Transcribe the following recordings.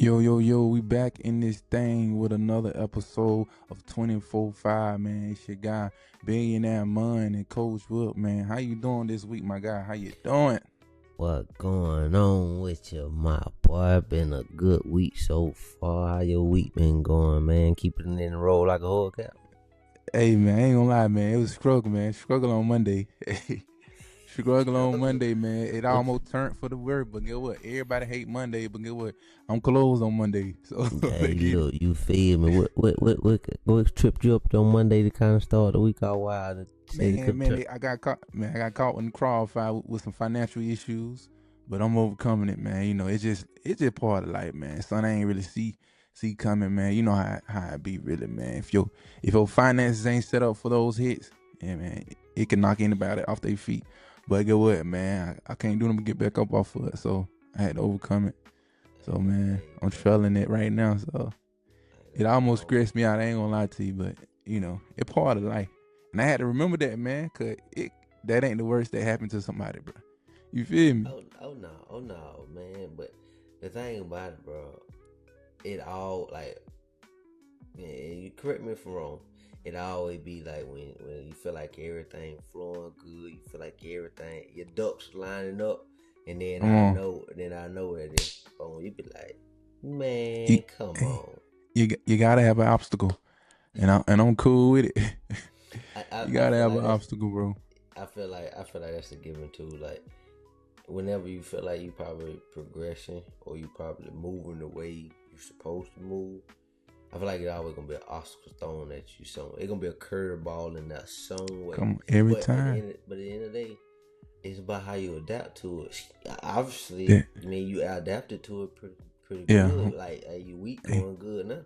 Yo, yo, yo, we back in this thing with another episode of 24/5, man. It's your guy, Billionaire Mon and Coach Wilk, man. How you doing this week, my guy? How you doing? What going on with you, my boy? Been a good week so far. How your week been going, man? Keeping it in the roll like a whole cap. Hey, man, I ain't gonna lie, man. It was struggle, man. Struggle on Monday. Struggle on Monday, man. It What? almost turned for the word, but get what? Everybody hate Monday, but get what? I'm closed on Monday. So, Hey, let's get it. look, you feel me? What tripped you up on Monday to kind of start the week out wild? To say the Man, good man, trip. I got caught. Man, I got caught in the crossfire with some financial issues, but I'm overcoming it, man. It's just part of life, man. Son, I ain't really see coming, man. You know how it be, really, man. If your finances ain't set up for those hits, yeah, man, it can knock anybody off their feet. But get what, man? I can't do them to get back up off of it, so I had to overcome it. So, man, Hey, I'm bro. trailing it right now. So Hey, it that's almost all. stressed me out. I ain't gonna lie to you, but it's part of life. And I had to remember that, man, cause that ain't the worst that happened to somebody, bro. You feel me? Oh no, man. But the thing about it, bro, it all like, man, you correct me if I'm wrong. It always be like when you feel like everything flowing good, you feel like everything, your ducks lining up, and then Come I on, know, that it's on. You be like, man, you come on. you gotta have an obstacle, and I'm cool with it. I, I, You I gotta feel have like an that's obstacle, bro. I feel like that's a given too. Like whenever you feel like you probably progressing or you probably moving the way you're supposed to move, I feel like it's always gonna be an obstacle thrown at you. So it's gonna be a curveball in that some way. Come on, every But time. at the end of the day, it's about how you adapt to it. Obviously, Yeah, I mean you adapted to it pretty yeah. good. Like your week Hey, going good now.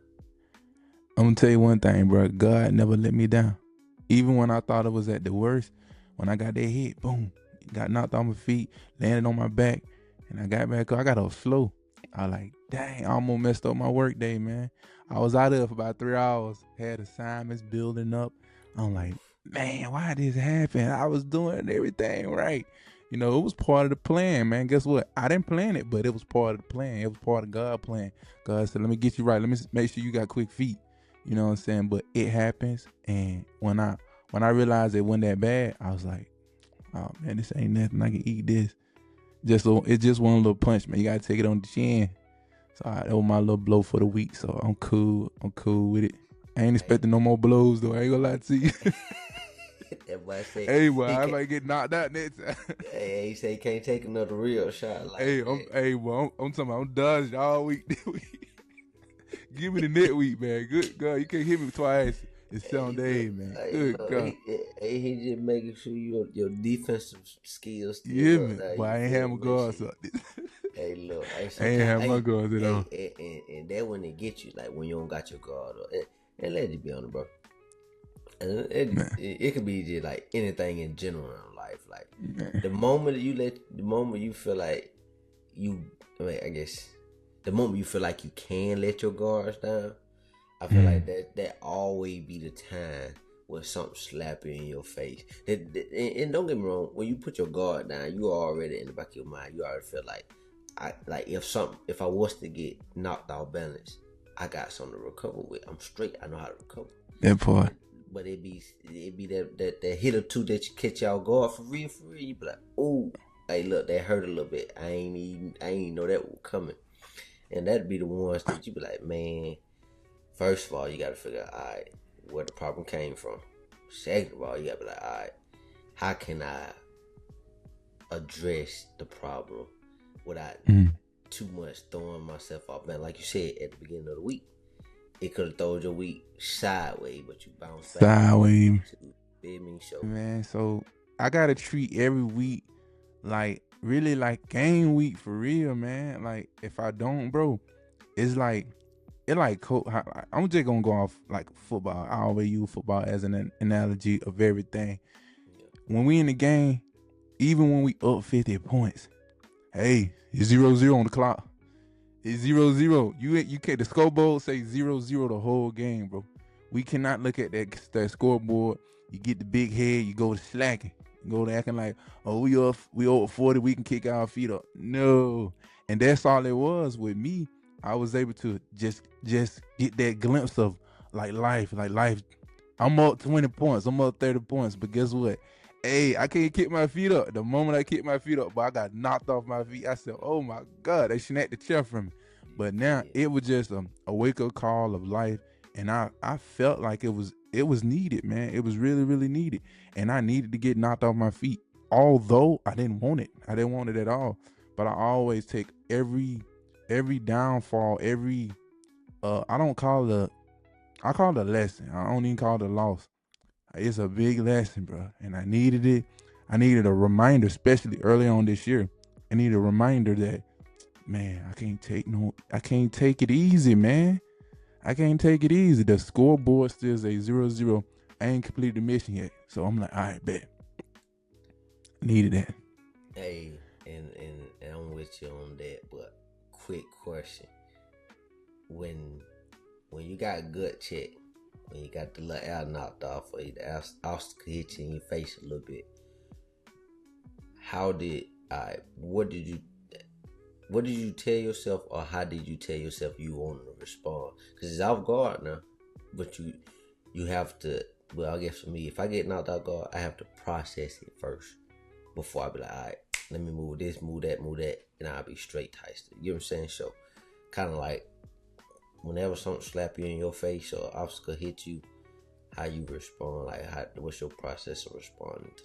I'm gonna tell you one thing, bro. God never let me down. Even when I thought it was at the worst, when I got that hit, boom, got knocked on my feet, landed on my back, and I got back up. I got off slow. I like, dang, I almost messed up my work day, man. I was out there for about 3 hours, had assignments building up. I'm like, Oof. man, why did this happen? I was doing everything right. It was part of the plan, man. Guess what? I didn't plan it, but it was part of the plan. It was part of God's plan. God said, let me get you right. Let me make sure you got quick feet. You know what I'm saying? But it happens, and when I realized it wasn't that bad, I was like, oh man, this ain't nothing. I can eat this. It's just one little punch, man. You gotta take it on the chin. So that was my little blow for the week. So I'm cool. I'm cool with it. I ain't Hey, expecting no more blows though. I ain't gonna lie to you. that boy say Hey, well, he I can't. might get knocked out next time. He say he can't take another real shot like that. I'm talking about I'm dodged all week this week. Give me the net week, man. Good God, you can't hit me twice in 7 days, man. Good God. He just making sure your defensive skills You hear still up me? there. But You I ain't feel have me? my Make sure. guards up. Hey, look. Hey, I ain't sometimes. have my guards at all. And that when they get you, like when you don't got your guard up. And let you be on it, bro. And Man, it could be just like anything in general in life. Like man. the moment you feel like you, I mean, I guess the moment you feel like you can let your guards down, I feel Mm. like that always be the time when something slap you in your face. And don't get me wrong, when you put your guard down, you already in the back of your mind. You already feel like if I was to get knocked off balance, I got something to recover with. I'm straight. I know how to recover. That part. But it be that hit or two that you catch y'all guard for real. You be like, oh, hey, look, that hurt a little bit. I ain't know that was coming. And that'd be the ones that you be like, man. First of all, you gotta figure out, all right, where the problem came from. Second of all, you gotta be like, all right, how can I address the problem without Mm. too much throwing myself off? Man, like you said at the beginning of the week, it could have thrown your week sideways, but you bounced back from that Sideways, week too. Feel me? So, man. So I gotta treat every week like really like game week for real, man. Like if I don't, bro, it's like I'm just gonna go off like football. I always use football as an analogy of everything. yeah. When we in the game, even when we up 50 points, hey, it's 0-0 on the clock. It's 0-0. You can't. The scoreboard say 0-0 the whole game, bro. We cannot look at that scoreboard. You get the big head. You go to slacking. You go to acting like, oh, we over 40. We can kick our feet up. No, and that's all it was with me. I was able to just get that glimpse of like life. I'm up 20 points. I'm up 30 points. But guess what? Hey, I can't kick my feet up. The moment I kicked my feet up, but I got knocked off my feet. I said, "Oh my God!" They snapped the chair from me. But now Yeah. it was just a wake up call of life, and I felt like it was needed, man. It was really really needed, and I needed to get knocked off my feet. Although I didn't want it, I didn't want it at all. But I always take every downfall, every I don't call it I call it a lesson. I don't even call it a loss. It's a big lesson, bro, and I needed it. I needed a reminder, especially early on this year. I needed a reminder that, man, I can't take it easy, man. I can't take it easy. The scoreboard still is a 0-0. I ain't completed the mission yet, so I'm like, all right, bet. Needed that. Hey, and I'm with you on that. But quick question: when you got gut check, when you got the little air knocked off, or the obstacle hit you in your face a little bit, how did what did you tell yourself, or how did you tell yourself you wanted to respond? Because it's off guard now, but you have to. Well, I guess for me, if I get knocked off guard, I have to process it first before I be like, all right, let me move this, move that, and I'll be straight tasted. You know what I'm saying? So, kind of like whenever something slap you in your face or obstacle hit you, how you respond? Like, what's your process of responding to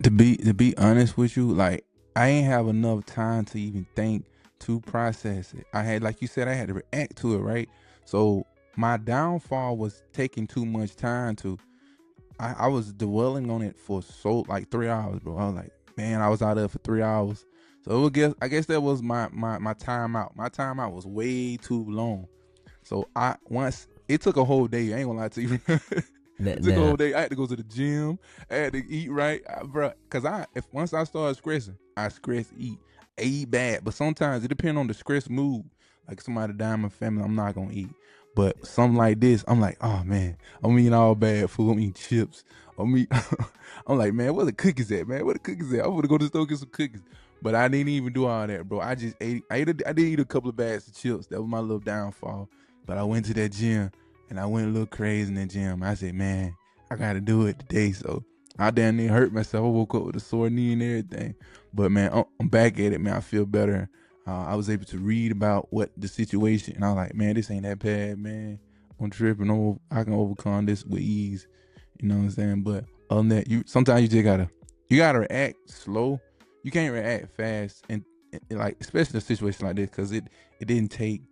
it? To be honest with you, like I ain't have enough time to even think to process it. I had, like you said, I had to react to it, right? So my downfall was taking too much time to. I was dwelling on it for so like 3 hours, bro. I was like, man, I was out there for 3 hours. So I guess that was my timeout. My timeout was way too long. So I once it took a whole day. I ain't gonna lie to you. It took a Now, whole day. I had to go to the gym. I had to eat right, bro. Cause if once I started stressing, I stress eat. I eat bad, but sometimes it depends on the stress mood. Like somebody die in my family, I'm not gonna eat. But something like this, I'm like, oh man, I'm eating all bad food. I'm eating chips. I'm like, man, where the cookies at, man? Where the cookies at? I'm gonna go to the store get some cookies. But I didn't even do all that, bro. I just ate. I did eat a couple of bags of chips. That was my little downfall. But I went to that gym and I went a little crazy in the gym. I said, man, I gotta do it today. So I damn near hurt myself. I woke up with a sore knee and everything. But man, I'm back at it, man. I feel better. I was able to read about what the situation, and I was like, man, this ain't that bad, man. I'm tripping over. I can overcome this with ease. You know what I'm saying? But other than that, sometimes you just gotta react slow. You can't react fast, and like especially in a situation like this, because it didn't take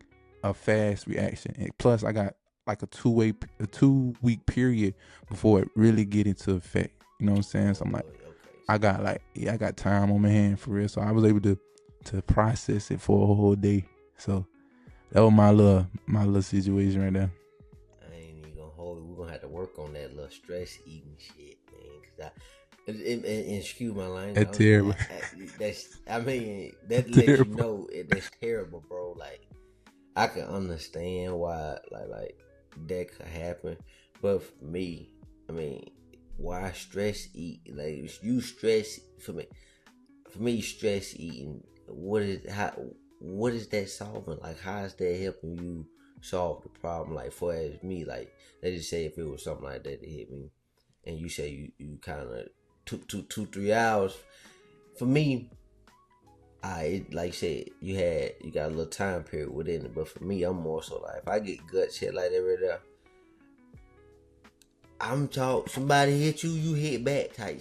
a fast reaction. And plus, I got like a 2 week period before it really get into effect. You know what I'm saying? So I'm like, I got time on my hand for real. So I was able to process it for a whole day. So that was my little situation right there. I ain't even gonna hold it. We're gonna have to work on that little stress eating shit, man. Cause and excuse my language. That's terrible. That lets you know that's terrible, bro. Like I can understand why, like that could happen, but for me, I mean, why stress eat? Like you stress for me. For me, stress eating. What is that solving? Like, how is that helping you solve the problem? Like, for as me, like, let's just say if it was something like that hit me, and you say you kind of took 2-3 hours. For me, like I said, you got a little time period within it. But for me, I'm more so like if I get gut shit like that right there, I'm talking somebody hit you, you hit back type.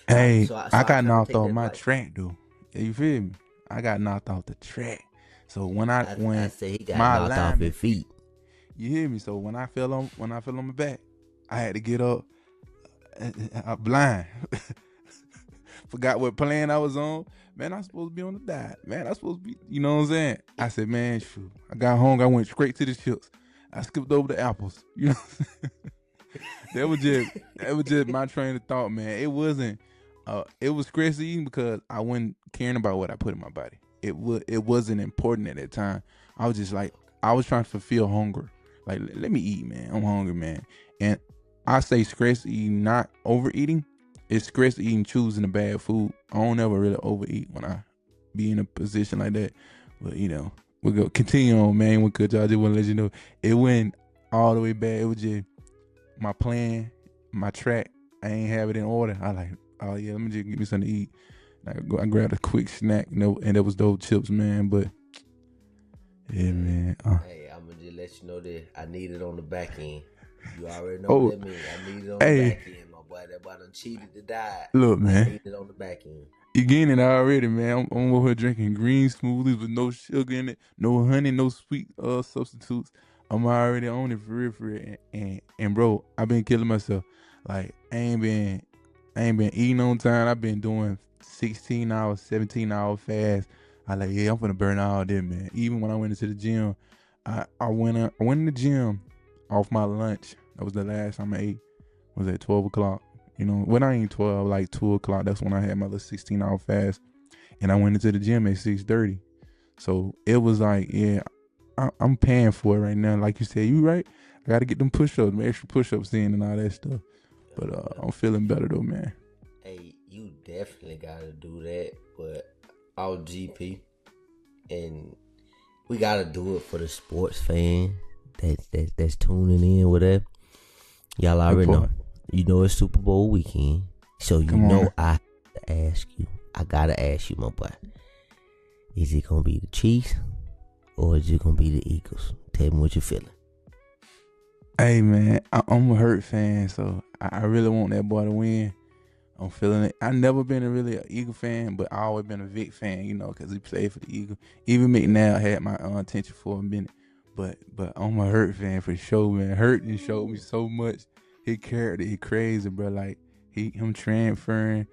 Hey, So I I got kind of knocked take off that my like track, dude. Yeah, you feel me? I got knocked off the track. So when I say he got my knocked off his alignment, feet. you hear me? So when I fell on my back, I had to get up blind. Forgot what plan I was on. Man, I'm supposed to be on the diet. Man, I'm supposed to be, you know what I'm saying? I said, man, shoot. I got home. I went straight to the chips. I skipped over the apples. You know what I'm saying? That was just my train of thought, man. It wasn't it was stress eating because I wasn't caring about what I put in my body. It wasn't important at that time. I was just like I was trying to fulfill hunger. Like let me eat, man. I'm hungry, man. And I say stress eating, not overeating. It's stress eating choosing the bad food. I don't ever really overeat when I be in a position like that. But we'll go continue on, man. With Coach, I just want to let you know it went all the way back. It was just my plan, my track. I ain't have it in order. I like, oh yeah, let me just get me something to eat. I grabbed a quick snack, and there was those chips, man. But yeah, man. Hey, I'm gonna just let you know that I need it on the back end. You already know what that means. I need it on the back end, my boy. That boy done cheated to die. Look, man. I need it on the back end. You getting it already, man. I'm over here drinking green smoothies with no sugar in it, no honey, no sweet substitutes. I'm already on it for real. And bro, I've been killing myself. Like I ain't been eating on time. I've been doing 16 hours, 17 hour fast. I like, yeah, I'm gonna burn all day, man. Even when I went into the gym, I went in the gym off my lunch. That was the last time I ate. Was at 12 o'clock. When I ain't 12, like 2 o'clock, that's when I had my little 16 hour fast. And I went into the gym at 6:30. So it was like, yeah, I'm paying for it right now. Like you said, you right. I got to get them push-ups, extra push-ups in and all that stuff. But I'm feeling better though, man. Hey, you definitely got to do that. But our GP, and we got to do it for the sports fan that's tuning in with that. Y'all already know. You know it's Super Bowl weekend, so I have to ask you. I gotta ask you, my boy. Is it gonna be the Chiefs or is it gonna be the Eagles? Tell me what you're feeling. Hey man, I'm a Hurt fan, so I really want that boy to win. I'm feeling it. I never been a really an Eagle fan, but I always been a Vic fan, because he played for the Eagles. Even McNair had my attention for a minute, but I'm a Hurt fan for sure, man. Hurt and showed me so much. His character, he crazy, bro. Like him transferring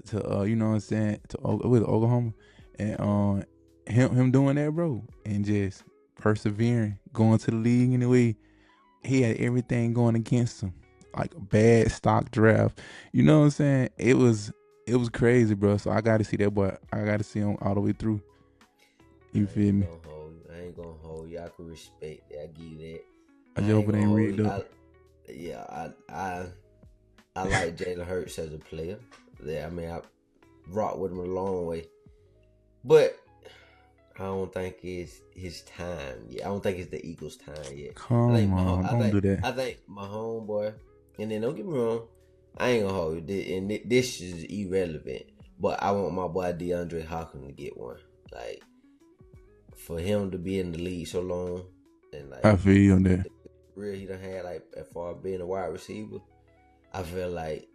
to you know what I'm saying, to Oklahoma, and him doing that, bro, and just persevering, going to the league anyway. He had everything going against him, like a bad stock draft. You know what I'm saying? It was crazy, bro. So I got to see that boy. I got to see him all the way through. You feel me? I ain't gonna hold you. I can respect that. I give you that. I just hope it ain't rigged up. I like Jalen Hurts as a player. Yeah, I mean, I rocked with him a long way, but I don't think it's his time yet. I don't think it's the Eagles' time yet. Come on, don't do that. I think my homeboy, and then don't get me wrong, I ain't gonna hold you, and this is irrelevant, but I want my boy DeAndre Hopkins to get one. Like, for him to be in the league so long, and like, I feel you on that. Real he done had, like, as far as being a wide receiver, I feel like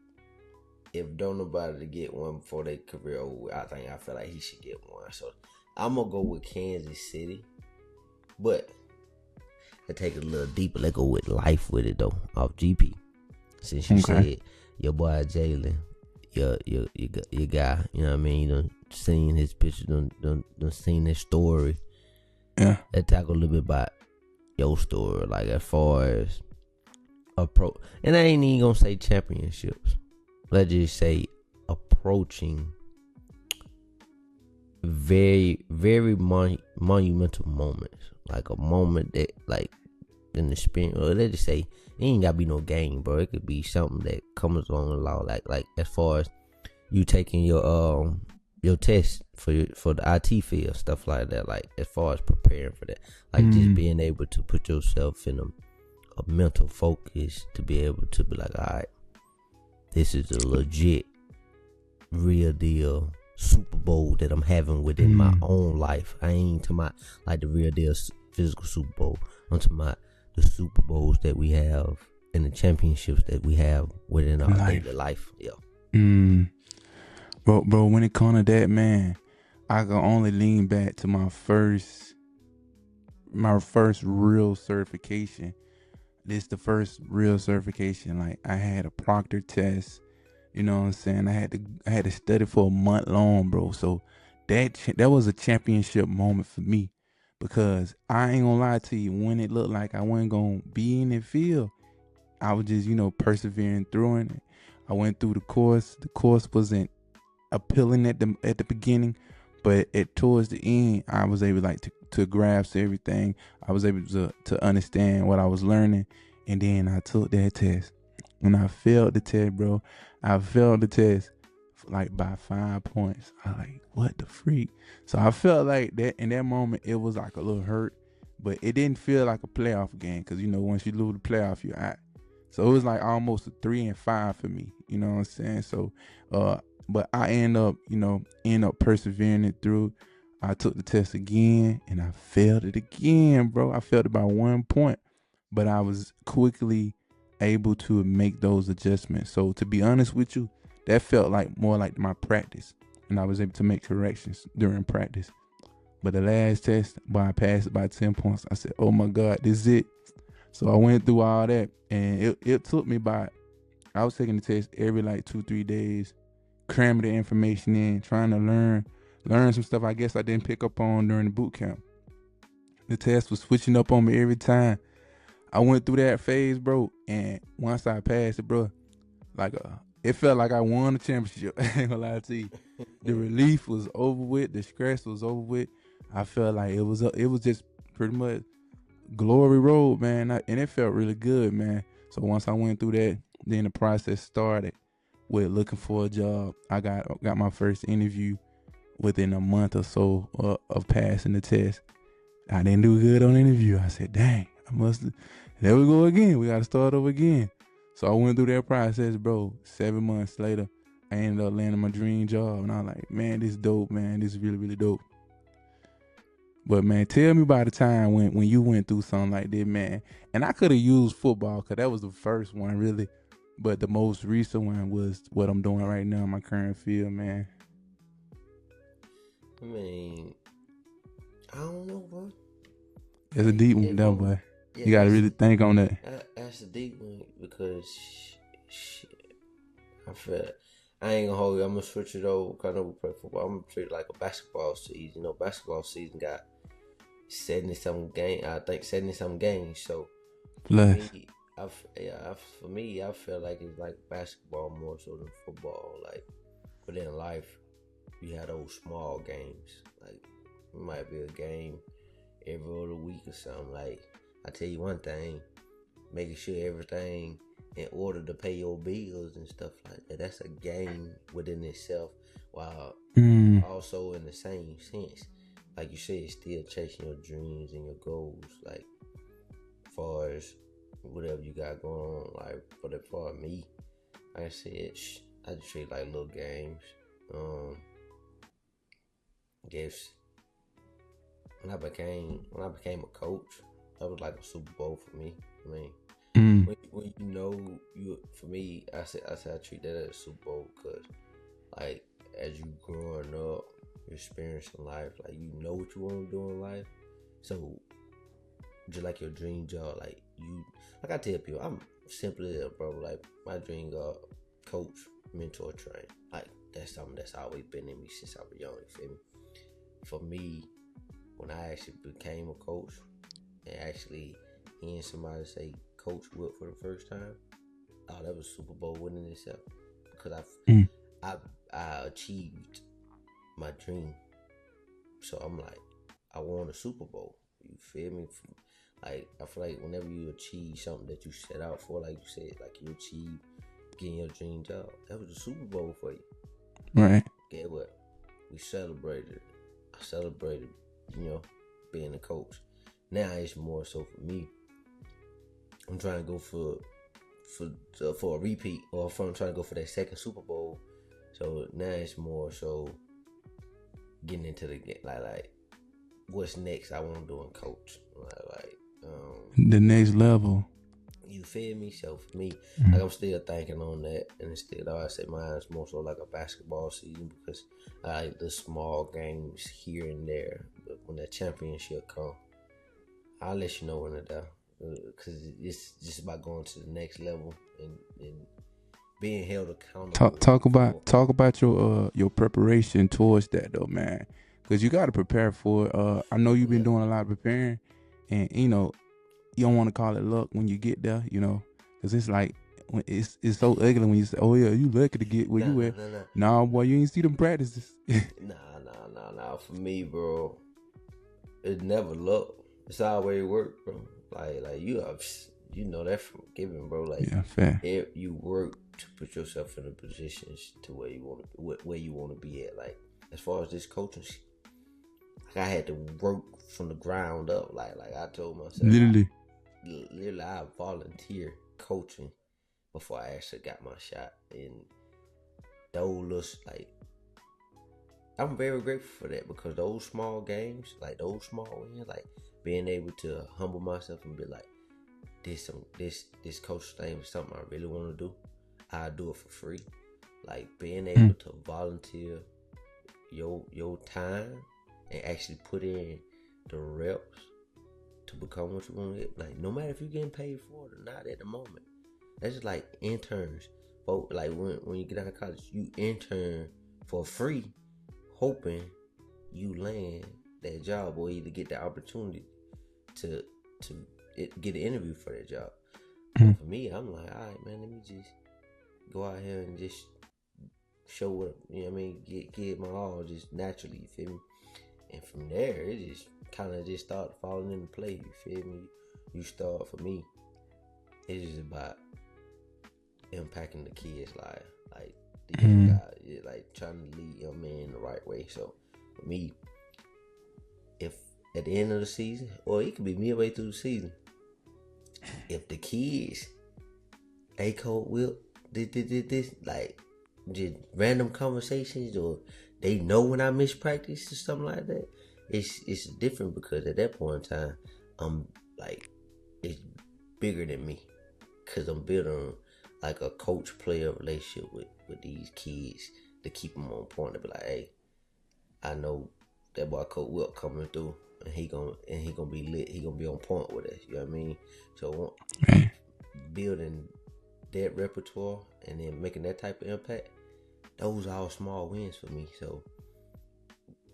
if don't nobody to get one before their career over, I feel like he should get one. So I'm gonna go with Kansas City, but I take it a little deeper. Let's go with life with it though, off GP. Since you said your boy Jalen, your guy, you know what I mean? You done seen his picture, done seen his story. Yeah. Let's talk a little bit about your story, like as far as and I ain't even gonna say championships. Let's just say approaching very, very monumental moments, like a moment that, like, in the spirit, or let's just say it ain't gotta be no game, bro. It could be something that comes along the law, like as far as you taking your test for the IT field, stuff like that. Like as far as preparing for that, like just being able to put yourself in a mental focus to be able to be like, all right, this is a legit, real deal Super Bowl that I'm having within my own life. I ain't to my like the real deal physical Super Bowl. I'm talking about the Super Bowls that we have and the championships that we have within our daily life. Yeah. Bro, when it comes to that, man, I can only lean back to my first real certification. This the first real certification. Like I had a proctor test. You know what I'm saying? I had to study for a month long, bro. So that was a championship moment for me, because I ain't gonna lie to you, when it looked like I wasn't gonna be in the field, I was just, persevering through it. I went through the course. The course wasn't appealing at the beginning, but towards the end, I was able to grasp everything. I was able to understand what I was learning, and then I took that test. When I failed the test, bro, I failed the test like by 5 points. I like, what the freak? So I felt like that in that moment it was like a little hurt, but it didn't feel like a playoff game because once you lose the playoff, you're out. So it was like almost a 3-5 for me. You know what I'm saying? So, but I end up persevering it through. I took the test again and I failed it again, bro. I failed it by 1 point, but I was quickly able to make those adjustments. So to be honest with you, that felt like more like my practice, and I was able to make corrections during practice. But the last test, boy, I passed it by 10 points. I said, oh my God, this is it. So I went through all that, and it took me I was taking the test every like 2-3 days, cramming the information in, trying to learn some stuff I guess I didn't pick up on during the boot camp. The test was switching up on me every time. I went through that phase, bro, and once I passed it, bro, like it felt like I won the championship. I ain't gonna lie to you. The relief was over with. The stress was over with. I felt like it was just pretty much glory road, man, and it felt really good, man. So once I went through that, then the process started with looking for a job. I got my first interview within a month or so of passing the test. I didn't do good on the interview. I said, dang, there we go again. We got to start over again. So I went through that process, bro. 7 months later, I ended up landing my dream job. And I was like, man, this is dope, man. This is really, really dope. But, man, tell me about the time when you went through something like that, man. And I could have used football because that was the first one, really. But the most recent one was what I'm doing right now in my current field, man. I mean, I don't know, bro. It's a deep one, though, boy. Yeah, you got to really think on that. That's a deep one because, shit, I ain't gonna hold you. I'm gonna switch it over. Kind of play football. I'm gonna treat it like a basketball season. Basketball season got 70-something games. I think 70-something games. So for me, I feel like it's like basketball more so than football. Like, but in life, you have those small games. Like, it might be a game every other week or something. Like, I tell you one thing, making sure everything in order to pay your bills and stuff like that. That's a game within itself. While also in the same sense, like you said, still chasing your dreams and your goals. Like, as far as whatever you got going on, like for me, like I said, I just treat like little games. Guess when I became a coach, that was like a Super Bowl for me. I mean, when for me, I said I treat that as a Super Bowl because, like, as you growing up, you're experiencing life, like you know what you want to do in life. So, just like your dream job, like I tell people, I'm simply bro. Like my dream job, coach, mentor, train. Like that's something that's always been in me since I was young. You feel me? For me, when I actually became a coach and actually hearing somebody say Coach Wilk for the first time, oh, that was Super Bowl winning itself because I achieved my dream. So I'm like, I won a Super Bowl. You feel me? Like I feel like whenever you achieve something that you set out for, like you said, like you achieve getting your dream job, that was a Super Bowl for you. Right. Get what? We celebrated. I celebrated, being a coach. Now it's more so for me. I'm trying to go for a repeat, or I'm trying to go for that second Super Bowl. So now it's more so getting into the game, like what's next? I want to do in coach, the next level. You feel me? So for me, like I'm still thinking on that, and instead I say mine's more so like a basketball season because I like the small games here and there. But when that championship come, I'll let you know when it's there. Because it's just about going to the next level and being held accountable. Talk about your preparation towards that though, man. Because you got to prepare for it. I know you've been doing a lot of preparing, and you don't want to call it luck when you get there, because it's like when it's so ugly when you say, oh yeah, you lucky to get where you at. Nah, boy, you ain't see them practices. Nah. For me, bro, it's never luck. It's always work, bro. Like you have You know that from giving, bro. Like, Yeah, fair. if you work to put yourself in a positions to where you want to, where you want to be at. Like, as far as this coaching, like I had to work from the ground up. Like I told myself, Literally. literally, I volunteer coaching before I actually got my shot. And those like, I'm very grateful for that because those small games, like those small wins, like being able to humble myself and be like, this coach thing is something I really want to do. I do it for free. Like being able to volunteer your time and actually put in the reps to become what you want to get. Like no matter if you're getting paid for it or not at the moment. That's just like interns. But like when you get out of college, you intern for free, hoping you land that job or either get the opportunity to get an interview for that job. But for me, I'm like, all right, man, let me just go out here and just show what, you know what I mean, get my all just naturally, you feel me? And from there, it just kind of just started falling into play, you feel me? You start, for me, it's just about impacting the kids' life, like the young guy, like trying to lead young men in the right way. So for me, if at the end of the season, or it could be midway through the season, if the kids, hey Coach Wilk, this, like just random conversations, or they know when I miss practice or something like that, it's different because at that point in time, I'm like, it's bigger than me, cause I'm building like a coach-player relationship with these kids to keep them on point. To be like, hey, I know that boy Coach Wilk coming through, and he gonna be lit. He gonna be on point with us. You know what I mean? So building that repertoire and then making that type of impact, those are all small wins for me. So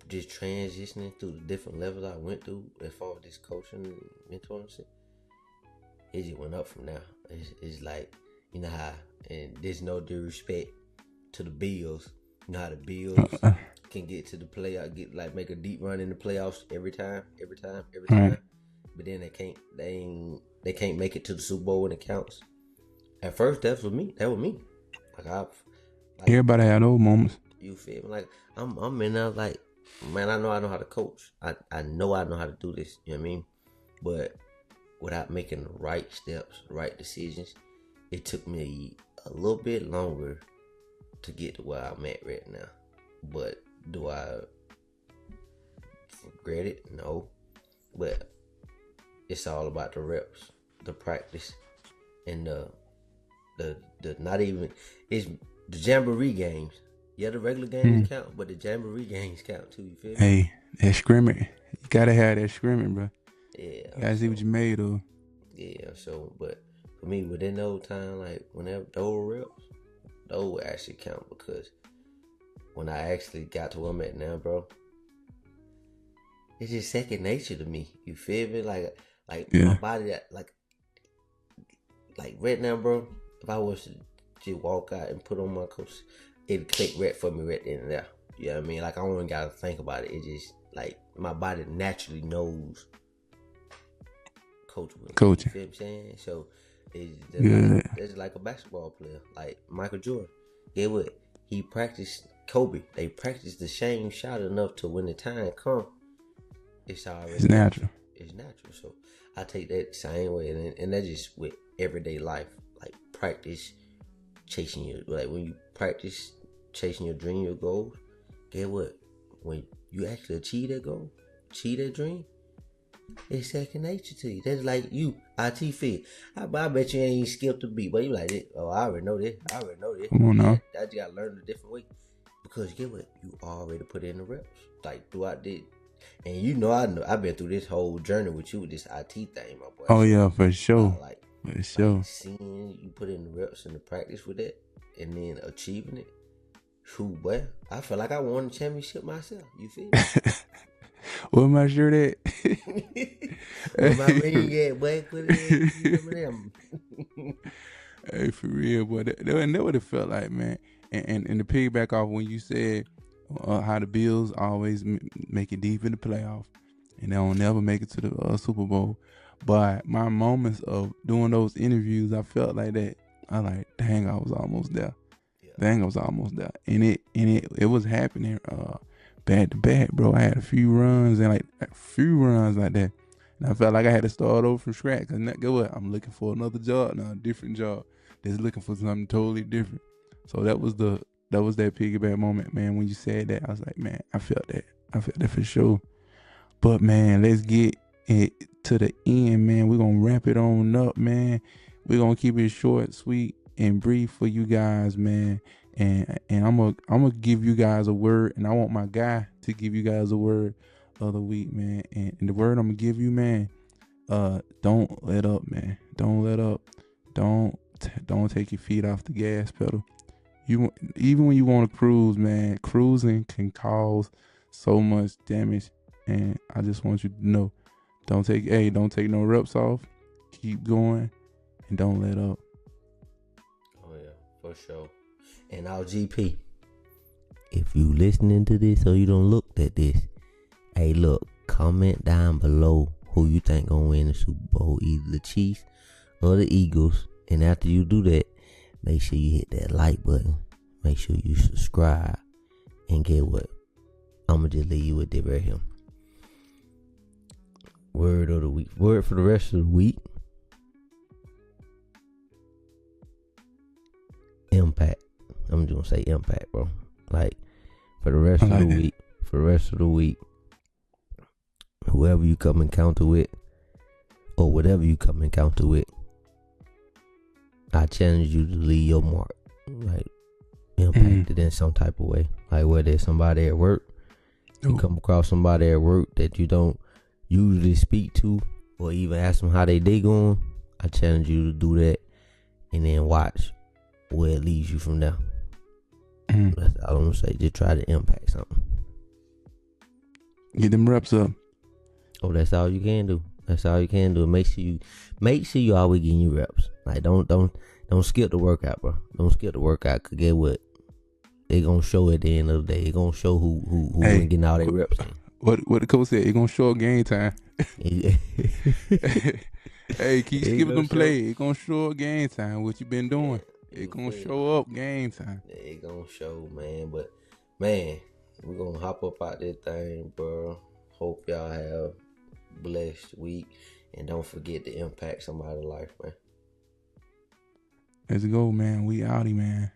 just transitioning through the different levels I went through as far as this coaching and mentoring shit, it just went up from now. It's like, you know how, and there's no disrespect to the Bills. You know how the Bills can get to the playoff, make a deep run in the playoffs every time. But then they can't make it to the Super Bowl when it counts. At first, that was me. Like Everybody had those moments. You feel me? Like I'm in there like, man, I know how to coach. I know how to do this. You know what I mean? But without making the right steps, the right decisions, it took me a little bit longer to get to where I'm at right now. But do I regret it? No. But it's all about the reps, the practice, and the not even, it's the jamboree games. Yeah, the regular games count, but the jamboree games count too. You feel me? Hey, that scrimmage, you gotta have that scrimmage, bro. Yeah, you gotta see what you made of. Yeah, so but for me, within those time, like whenever those reps, those actually count, because when I actually got to where I'm at now, bro, it's just second nature to me. You feel me? Like my body, that like right now, bro. If I was to just walk out and put on my coach, it'd click right for me right then and there. You know what I mean? Like I don't even gotta think about it. It just like my body naturally knows Coach Wilk. Coaching. You feel what I'm saying? So it's like a basketball player, like Michael Jordan. Get what? He practiced Kobe. They practiced the same shot enough to when the time comes, it's natural. It's natural. So I take that same way, and that's just with everyday life. Like practice chasing your, like when you practice chasing your dream, your goals, get what? When you actually achieve that goal, achieve that dream, it's second nature to you. That's like you, IT fit. I bet you ain't skipped a beat, but you like it. Oh, I already know this. Come on now. I just gotta learn a different way. Because get what? You already put in the reps. Like throughout the, and you know I've been through this whole journey with you with this IT thing, my boy. Oh yeah, for sure. For sure. Like seeing you put in the reps and the practice with that, and then achieving it. Who, boy? I feel like I won the championship myself. You feel me? Where my shirt at? Where my ring at, boy? Put it in. Hey, for real, boy. That what it felt like, man. And to piggyback off when you said how the Bills always make it deep in the playoff, and they don't never make it to the Super Bowl. But my moments of doing those interviews, I felt like that. I like, dang, I was almost there. Yeah. Dang, I was almost there. And it was happening back to back, bro. I had a few runs like that. And I felt like I had to start over from scratch. Cause guess what? I'm looking for another job now, a different job that's looking for something totally different. So that was that piggyback moment, man. When you said that, I was like, man, I felt that. I felt that for sure. But man, let's get it to the end, man. We're gonna wrap it on up, man. We're gonna keep it short, sweet, and brief for you guys, man. And I'm gonna give you guys a word, and I want my guy to give you guys a word of the week, man. And the word I'm gonna give you, man, don't let up, man. Don't let up. Don't take your feet off the gas pedal. Even when you want to cruise, man, cruising can cause so much damage. And I just want you to know, don't take no reps off. Keep going and don't let up. Oh yeah, for sure. And our GP, if you listening to this or you don't look at this, hey, look, comment down below who you think gonna win the Super Bowl, either the Chiefs or the Eagles. And after you do that, make sure you hit that like button. Make sure you subscribe. And get what? I'm gonna just leave you with it right here. Word of the week. Word for the rest of the week. Impact. I'm just gonna say impact, bro. Like, for the rest of the week. For the rest of the week. Whoever you come encounter with, or whatever you come encounter with, I challenge you to leave your mark. Like, impact it in some type of way. Like, whether it's somebody at work, you come across somebody at work that you don't usually speak to, or even ask them how they day going, I challenge you to do that, and then watch where it leads you from there. That's all I'm gonna say. Just try to impact something. Get them reps up. Oh, that's all you can do. That's all you can do. Make sure you always getting your reps. Like, don't skip the workout, bro. Don't skip the workout. Cause get what? They gonna show at the end of the day. They gonna show who been getting all their reps in. What the coach said, it gonna show up game time. Hey, keep skipping them plays. It gonna show up game time. What you been doing? It gonna show up game time. It gonna show, man. But man, we're gonna hop up out this thing, bro. Hope y'all have a blessed week, and don't forget to impact somebody's life, man. Let's go, man. We outie, man.